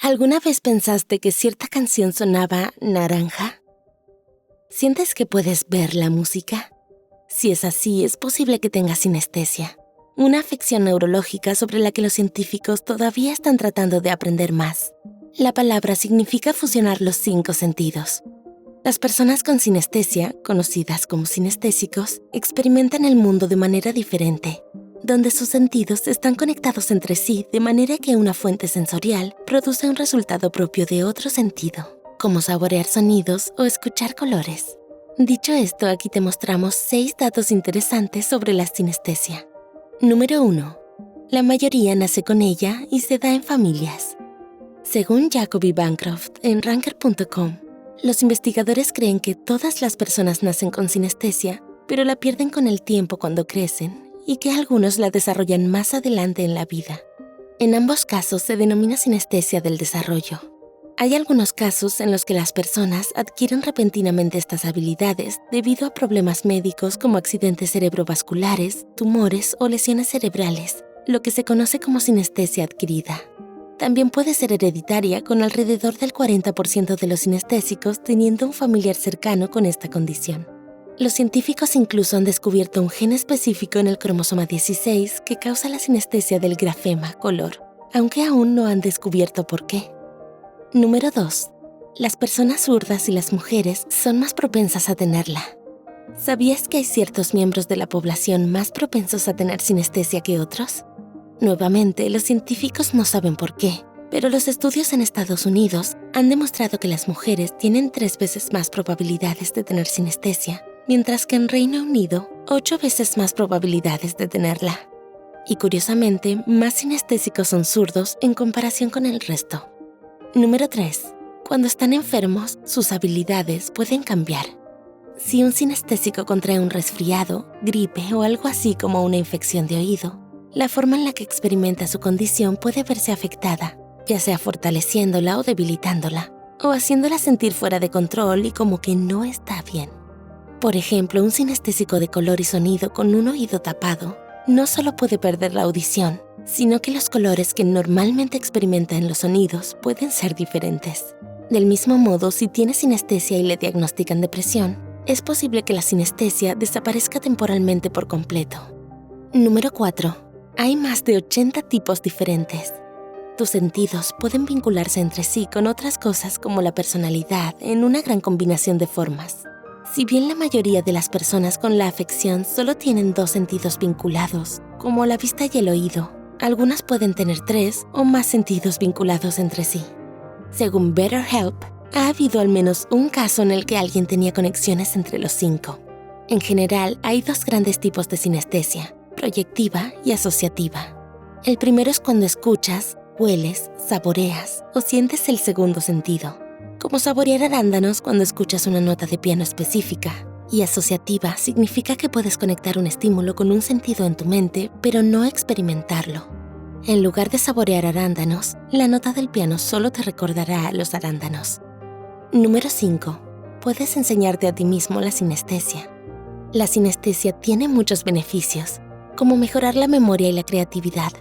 ¿Alguna vez pensaste que cierta canción sonaba naranja? ¿Sientes que puedes ver la música? Si es así, es posible que tengas sinestesia, una afección neurológica sobre la que los científicos todavía están tratando de aprender más. La palabra significa fusionar los 5 sentidos. Las personas con sinestesia, conocidas como sinestésicos, experimentan el mundo de manera diferente, donde sus sentidos están conectados entre sí de manera que una fuente sensorial produce un resultado propio de otro sentido, como saborear sonidos o escuchar colores. Dicho esto, aquí te mostramos 6 datos interesantes sobre la sinestesia. Número 1. La mayoría nace con ella y se da en familias. Según Jacoby Bancroft en Ranker.com, los investigadores creen que todas las personas nacen con sinestesia, pero la pierden con el tiempo cuando crecen y que algunos la desarrollan más adelante en la vida. En ambos casos se denomina sinestesia del desarrollo. Hay algunos casos en los que las personas adquieren repentinamente estas habilidades debido a problemas médicos como accidentes cerebrovasculares, tumores o lesiones cerebrales, lo que se conoce como sinestesia adquirida. También puede ser hereditaria, con alrededor del 40% de los sinestésicos teniendo un familiar cercano con esta condición. Los científicos incluso han descubierto un gen específico en el cromosoma 16 que causa la sinestesia del grafema color, aunque aún no han descubierto por qué. Número 2. Las personas zurdas y las mujeres son más propensas a tenerla. ¿Sabías que hay ciertos miembros de la población más propensos a tener sinestesia que otros? Nuevamente, los científicos no saben por qué, pero los estudios en Estados Unidos han demostrado que las mujeres tienen 3 veces más probabilidades de tener sinestesia, mientras que en Reino Unido, 8 veces más probabilidades de tenerla. Y curiosamente, más sinestésicos son zurdos en comparación con el resto. Número 3. Cuando están enfermos, sus habilidades pueden cambiar. Si un sinestésico contrae un resfriado, gripe o algo así como una infección de oído, la forma en la que experimenta su condición puede verse afectada, ya sea fortaleciéndola o debilitándola, o haciéndola sentir fuera de control y como que no está bien. Por ejemplo, un sinestésico de color y sonido con un oído tapado no solo puede perder la audición, sino que los colores que normalmente experimenta en los sonidos pueden ser diferentes. Del mismo modo, si tiene sinestesia y le diagnostican depresión, es posible que la sinestesia desaparezca temporalmente por completo. Número 4. Hay más de 80 tipos diferentes. Tus sentidos pueden vincularse entre sí con otras cosas como la personalidad en una gran combinación de formas. Si bien la mayoría de las personas con la afección solo tienen 2 sentidos vinculados, como la vista y el oído, algunas pueden tener 3 o más sentidos vinculados entre sí. Según BetterHelp, ha habido al menos un caso en el que alguien tenía conexiones entre los 5. En general, hay 2 grandes tipos de sinestesia, proyectiva y asociativa. El primero es cuando escuchas, hueles, saboreas o sientes el segundo sentido, como saborear arándanos cuando escuchas una nota de piano específica. Y asociativa significa que puedes conectar un estímulo con un sentido en tu mente, pero no experimentarlo. En lugar de saborear arándanos, la nota del piano solo te recordará a los arándanos. Número 5. Puedes enseñarte a ti mismo la sinestesia. La sinestesia tiene muchos beneficios, como mejorar la memoria y la creatividad.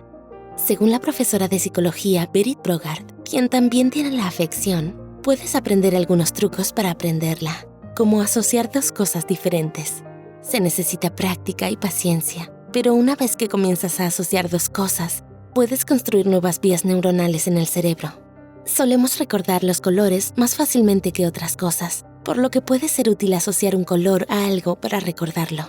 Según la profesora de psicología Berit Brogard, quien también tiene la afección, puedes aprender algunos trucos para aprenderla, como asociar 2 cosas diferentes. Se necesita práctica y paciencia, pero una vez que comienzas a asociar 2 cosas, puedes construir nuevas vías neuronales en el cerebro. Solemos recordar los colores más fácilmente que otras cosas, por lo que puede ser útil asociar un color a algo para recordarlo.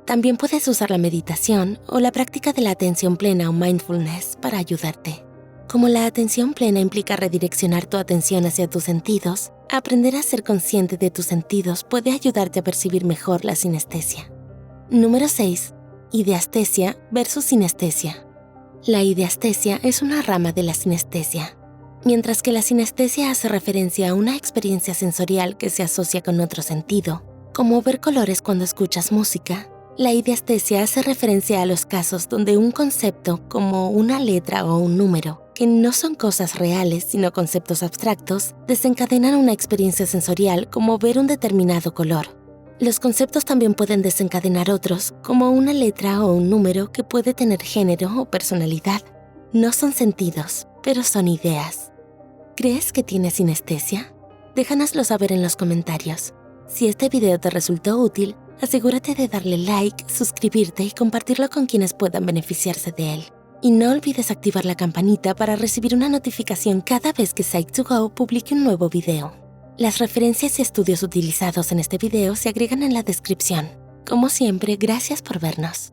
También puedes usar la meditación o la práctica de la atención plena o mindfulness para ayudarte. Como la atención plena implica redireccionar tu atención hacia tus sentidos, aprender a ser consciente de tus sentidos puede ayudarte a percibir mejor la sinestesia. Número 6. Ideestesia versus sinestesia. La ideestesia es una rama de la sinestesia. Mientras que la sinestesia hace referencia a una experiencia sensorial que se asocia con otro sentido, como ver colores cuando escuchas música, la ideestesia hace referencia a los casos donde un concepto, como una letra o un número, que no son cosas reales sino conceptos abstractos, desencadenan una experiencia sensorial como ver un determinado color. Los conceptos también pueden desencadenar otros, como una letra o un número que puede tener género o personalidad. No son sentidos, pero son ideas. ¿Crees que tienes sinestesia? Déjanoslo saber en los comentarios. Si este video te resultó útil, asegúrate de darle like, suscribirte y compartirlo con quienes puedan beneficiarse de él. Y no olvides activar la campanita para recibir una notificación cada vez que Psych2Go publique un nuevo video. Las referencias y estudios utilizados en este video se agregan en la descripción. Como siempre, gracias por vernos.